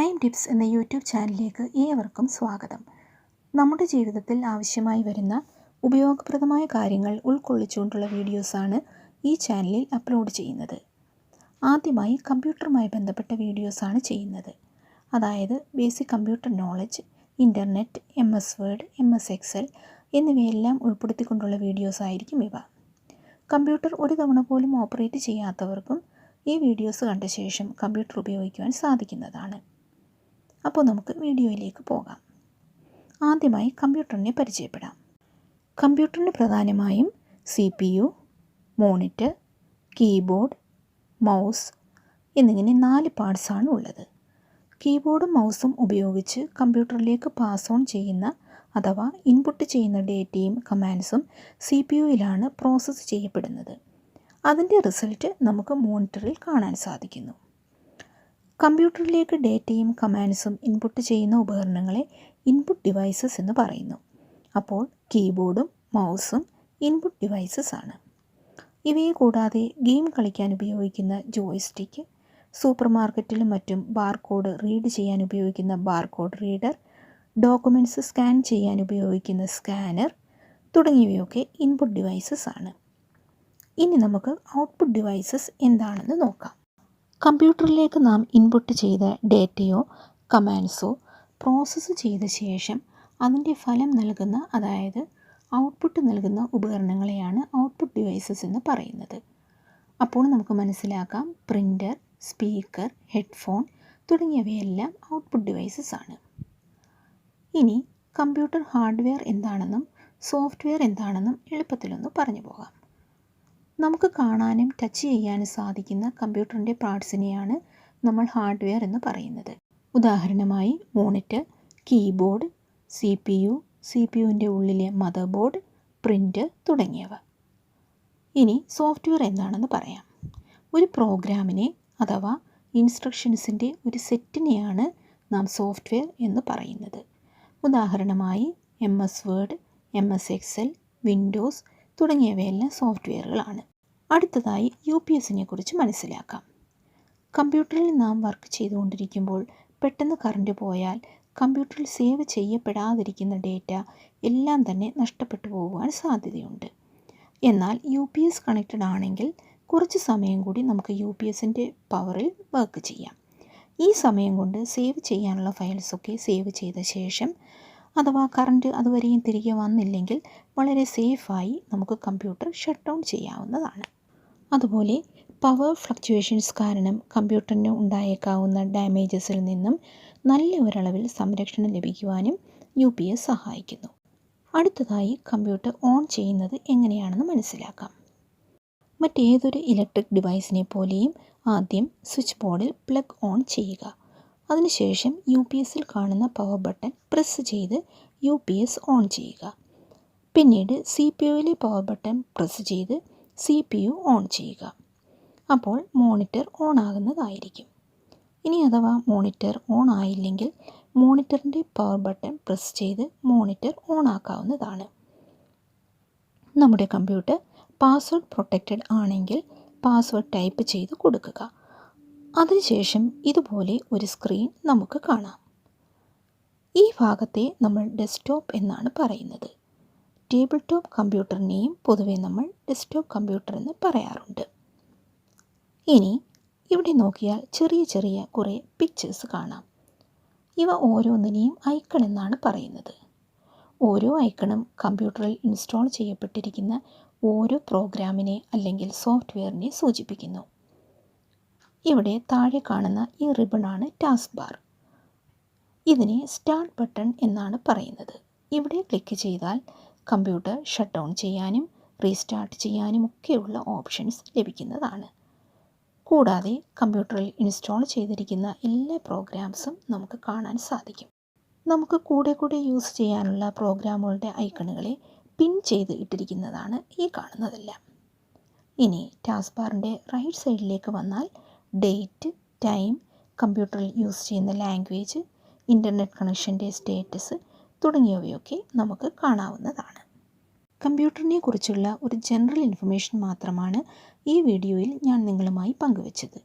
Prime tips എന്ന YouTube ചാനലിലേക്ക് ഏവർക്കും സ്വാഗതം. നമ്മുടെ ജീവിതത്തിൽ ആവശ്യമായി വരുന്ന ഉപയോഗപ്രദമായ കാര്യങ്ങൾ ഉൾക്കൊള്ളിച്ചുകൊണ്ടുള്ള വീഡിയോസാണ് ഈ ചാനലിൽ അപ്ലോഡ് ചെയ്യുന്നത്. ആദ്യമായി കമ്പ്യൂട്ടറുമായി ബന്ധപ്പെട്ട വീഡിയോസാണ് ചെയ്യുന്നത്. അതായത് basic computer knowledge, internet, MS Word, MS Excel എന്നിവയെല്ലാം ഉൾപ്പെടുത്തിക്കൊണ്ടുള്ള വീഡിയോസായിരിക്കും ഇവ. കമ്പ്യൂട്ടർ ഒരു തവണ പോലും ഓപ്പറേറ്റ് ചെയ്യാത്തവർക്കും ഈ വീഡിയോസ് കണ്ട ശേഷം കമ്പ്യൂട്ടർ ഉപയോഗിക്കുവാൻ സാധിക്കുന്നതാണ്. അപ്പോൾ നമുക്ക് വീഡിയോയിലേക്ക് പോകാം. ആദ്യമായി കമ്പ്യൂട്ടറിനെ പരിചയപ്പെടാം. കമ്പ്യൂട്ടറിന് പ്രധാനമായും CPU, മോണിറ്റർ, കീബോർഡ്, മൗസ് എന്നിങ്ങനെ 4 പാർട്സാണ് ഉള്ളത്. കീബോർഡും മൗസും ഉപയോഗിച്ച് കമ്പ്യൂട്ടറിലേക്ക് പാസ് ഓൺ ചെയ്യുന്ന അഥവാ ഇൻപുട്ട് ചെയ്യുന്ന ഡേറ്റയും കമാൻഡ്സും CPUയിലാണ് പ്രോസസ്സ് ചെയ്യപ്പെടുന്നത്. അതിൻ്റെ റിസൾട്ട് നമുക്ക് മോണിറ്ററിൽ കാണാൻ സാധിക്കുന്നു. കമ്പ്യൂട്ടറിലേക്ക് ഡേറ്റയും കമാൻഡ്സും ഇൻപുട്ട് ചെയ്യുന്ന ഉപകരണങ്ങളെ ഇൻപുട്ട് ഡിവൈസസ് എന്ന് പറയുന്നു. അപ്പോൾ കീബോർഡും മൗസും ഇൻപുട്ട് ഡിവൈസസ് ആണ്. ഇവയെ കൂടാതെ ഗെയിം കളിക്കാൻ ഉപയോഗിക്കുന്ന ജോയ്സ്റ്റിക്ക്, സൂപ്പർ മാർക്കറ്റിലും മറ്റും ബാർകോഡ് റീഡ് ചെയ്യാൻ ഉപയോഗിക്കുന്ന ബാർകോഡ് റീഡർ, ഡോക്യുമെൻറ്റ്സ് സ്കാൻ ചെയ്യാൻ ഉപയോഗിക്കുന്ന സ്കാനർ തുടങ്ങിയവയൊക്കെ ഇൻപുട്ട് ഡിവൈസസ് ആണ്. ഇനി നമുക്ക് ഔട്ട്പുട്ട് ഡിവൈസസ് എന്താണെന്ന് നോക്കാം. കമ്പ്യൂട്ടറിലേക്ക് നാം ഇൻപുട്ട് ചെയ്ത ഡേറ്റയോ കമാൻഡ്സോ പ്രോസസ്സ് ചെയ്ത ശേഷം അതിൻ്റെ ഫലം നൽകുന്ന, അതായത് ഔട്ട്പുട്ട് നൽകുന്ന ഉപകരണങ്ങളെയാണ് ഔട്ട്പുട്ട് ഡിവൈസസ് എന്ന് പറയുന്നത്. അപ്പോൾ നമുക്ക് മനസ്സിലാക്കാം, പ്രിൻ്റർ, സ്പീക്കർ, ഹെഡ്ഫോൺ തുടങ്ങിയവയെല്ലാം ഔട്ട്പുട്ട് ഡിവൈസസ് ആണ്. ഇനി കമ്പ്യൂട്ടർ ഹാർഡ്വെയർ എന്താണെന്നും സോഫ്റ്റ്വെയർ എന്താണെന്നും എളുപ്പത്തിലൊന്ന് പറഞ്ഞു പോകാം. നമുക്ക് കാണാനും ടച്ച് ചെയ്യാനും സാധിക്കുന്ന കമ്പ്യൂട്ടറിൻ്റെ പാർട്സിനെയാണ് നമ്മൾ ഹാർഡ്വെയർ എന്ന് പറയുന്നത്. ഉദാഹരണമായി മോണിറ്റർ, കീബോർഡ്, CPUവിൻ്റെ ഉള്ളിലെ മദർ ബോർഡ്, പ്രിൻ്റർ തുടങ്ങിയവ. ഇനി സോഫ്റ്റ്വെയർ എന്താണെന്ന് പറയാം. ഒരു പ്രോഗ്രാമിനെ അഥവാ ഇൻസ്ട്രക്ഷൻസിൻ്റെ ഒരു സെറ്റിനെയാണ് നാം സോഫ്റ്റ്വെയർ എന്ന് പറയുന്നത്. ഉദാഹരണമായി MS Word, MS Excel, Windows തുടങ്ങിയവയെല്ലാം സോഫ്റ്റ്വെയറുകളാണ്. അടുത്തതായി UPSനെ കുറിച്ച് മനസ്സിലാക്കാം. കമ്പ്യൂട്ടറിൽ നാം വർക്ക് ചെയ്തുകൊണ്ടിരിക്കുമ്പോൾ പെട്ടെന്ന് കറണ്ട് പോയാൽ കമ്പ്യൂട്ടറിൽ സേവ് ചെയ്യപ്പെടാതിരിക്കുന്ന ഡേറ്റ എല്ലാം തന്നെ നഷ്ടപ്പെട്ടു പോകുവാൻ സാധ്യതയുണ്ട്. എന്നാൽ UPS കണക്റ്റഡ് ആണെങ്കിൽ കുറച്ച് സമയം കൂടി നമുക്ക് UPSൻ്റെ പവറിൽ വർക്ക് ചെയ്യാം. ഈ സമയം കൊണ്ട് സേവ് ചെയ്യാനുള്ള ഫയൽസൊക്കെ സേവ് ചെയ്ത ശേഷം, അഥവാ കറണ്ട് അതുവരെയും തിരികെ വന്നില്ലെങ്കിൽ വളരെ സേഫായി നമുക്ക് കമ്പ്യൂട്ടർ ഷട്ട് ഡൗൺ ചെയ്യാവുന്നതാണ്. അതുപോലെ പവർ ഫ്ലക്ച്വേഷൻസ് കാരണം കമ്പ്യൂട്ടറിന് ഉണ്ടായേക്കാവുന്ന ഡാമേജസിൽ നിന്നും നല്ല ഒരളവിൽ സംരക്ഷണം ലഭിക്കുവാനും UPS സഹായിക്കുന്നു. അടുത്തതായി കമ്പ്യൂട്ടർ ഓൺ ചെയ്യുന്നത് എങ്ങനെയാണെന്ന് മനസ്സിലാക്കാം. മറ്റേതൊരു ഇലക്ട്രിക് ഡിവൈസിനെ പോലെയും ആദ്യം സ്വിച്ച് ബോർഡിൽ പ്ലഗ് ഓൺ ചെയ്യുക. അതിനുശേഷം UPSൽ കാണുന്ന പവർ ബട്ടൺ പ്രസ് ചെയ്ത് UPS ഓൺ ചെയ്യുക. പിന്നീട് CPUവിലെ പവർ ബട്ടൺ പ്രസ് ചെയ്ത് CPU ഓൺ ചെയ്യുക. അപ്പോൾ മോണിറ്റർ ഓൺ ആകുന്നതായിരിക്കും. ഇനി അഥവാ മോണിറ്റർ ഓൺ ആയില്ലെങ്കിൽ മോണിറ്ററിൻ്റെ പവർ ബട്ടൺ പ്രസ് ചെയ്ത് മോണിറ്റർ ഓൺ ആക്കാവുന്നതാണ്. നമ്മുടെ കമ്പ്യൂട്ടർ പാസ്വേഡ് പ്രൊട്ടക്റ്റഡ് ആണെങ്കിൽ പാസ്വേഡ് ടൈപ്പ് ചെയ്ത് കൊടുക്കുക. അതിനുശേഷം ഇതുപോലെ ഒരു സ്ക്രീൻ നമുക്ക് കാണാം. ഈ ഭാഗത്തെ നമ്മൾ ഡെസ്ക്ടോപ്പ് എന്നാണ് പറയുന്നത്. ടേബിൾ ടോപ്പ് കമ്പ്യൂട്ടറിനെയും പൊതുവെ നമ്മൾ ഡെസ്ക്ടോപ്പ് കമ്പ്യൂട്ടർ എന്ന് പറയാറുണ്ട്. ഇനി ഇവിടെ നോക്കിയാൽ ചെറിയ ചെറിയ കുറേ പിക്ചേഴ്സ് കാണാം. ഇവ ഓരോന്നിനെയും ഐക്കൺ എന്നാണ് പറയുന്നത്. ഓരോ ഐക്കണും കമ്പ്യൂട്ടറിൽ ഇൻസ്റ്റാൾ ചെയ്യപ്പെട്ടിരിക്കുന്ന ഓരോ പ്രോഗ്രാമിനെ അല്ലെങ്കിൽ സോഫ്റ്റ്വെയറിനെ സൂചിപ്പിക്കുന്നു. ഇവിടെ താഴെ കാണുന്ന ഈ റിബണാണ് ടാസ്ക് ബാർ. ഇതിനെ സ്റ്റാർട്ട് ബട്ടൺ എന്നാണ് പറയുന്നത്. ഇവിടെ ക്ലിക്ക് ചെയ്താൽ കമ്പ്യൂട്ടർ ഷട്ട് ഡൗൺ ചെയ്യാനും റീസ്റ്റാർട്ട് ചെയ്യാനും ഒക്കെയുള്ള ഓപ്ഷൻസ് ലഭിക്കുന്നതാണ്. കൂടാതെ കമ്പ്യൂട്ടറിൽ ഇൻസ്റ്റാൾ ചെയ്തിരിക്കുന്ന എല്ലാ പ്രോഗ്രാംസും നമുക്ക് കാണാൻ സാധിക്കും. നമുക്ക് കൂടെ യൂസ് ചെയ്യാനുള്ള പ്രോഗ്രാമുകളുടെ ഐക്കണുകളെ പിൻ ചെയ്ത് ഇട്ടിരിക്കുന്നതാണ് ഈ കാണുന്നതെല്ലാം. ഇനി ടാസ്ക് ബാറിൻ്റെ റൈറ്റ് സൈഡിലേക്ക് വന്നാൽ ഡേറ്റ്, ടൈം, കമ്പ്യൂട്ടറിൽ യൂസ് ചെയ്യുന്ന ലാംഗ്വേജ്, ഇൻ്റർനെറ്റ് കണക്ഷൻ്റെ സ്റ്റേറ്റസ് തുടങ്ങിയവയൊക്കെ നമുക്ക് കാണാവുന്നതാണ്. കമ്പ്യൂട്ടറിനെ കുറിച്ചുള്ള ഒരു ജനറൽ ഇൻഫർമേഷൻ മാത്രമാണ് ഈ വീഡിയോയിൽ ഞാൻ നിങ്ങളുമായി പങ്കുവച്ചത്.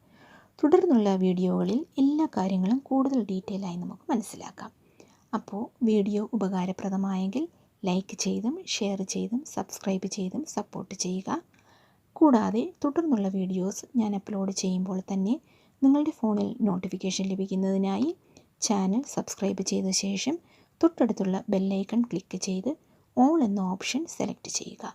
തുടർന്നുള്ള വീഡിയോകളിൽ എല്ലാ കാര്യങ്ങളും കൂടുതൽ ഡീറ്റെയിൽ ആയി നമുക്ക് മനസ്സിലാക്കാം. അപ്പോൾ വീഡിയോ ഉപകാരപ്രദമായെങ്കിൽ ലൈക്ക് ചെയ്തും ഷെയർ ചെയ്തും സബ്സ്ക്രൈബ് ചെയ്തും സപ്പോർട്ട് ചെയ്യുക. കൂടാതെ തുടർന്നുള്ള വീഡിയോസ് ഞാൻ അപ്ലോഡ് ചെയ്യുമ്പോൾ തന്നെ നിങ്ങളുടെ ഫോണിൽ നോട്ടിഫിക്കേഷൻ ലഭിക്കുന്നതിനായി ചാനൽ സബ്സ്ക്രൈബ് ചെയ്ത ശേഷം തൊട്ടടുത്തുള്ള ബെല്ലൈക്കൺ ക്ലിക്ക് ചെയ്ത് ഓൾ എന്ന ഓപ്ഷൻ സെലക്ട് ചെയ്യുക.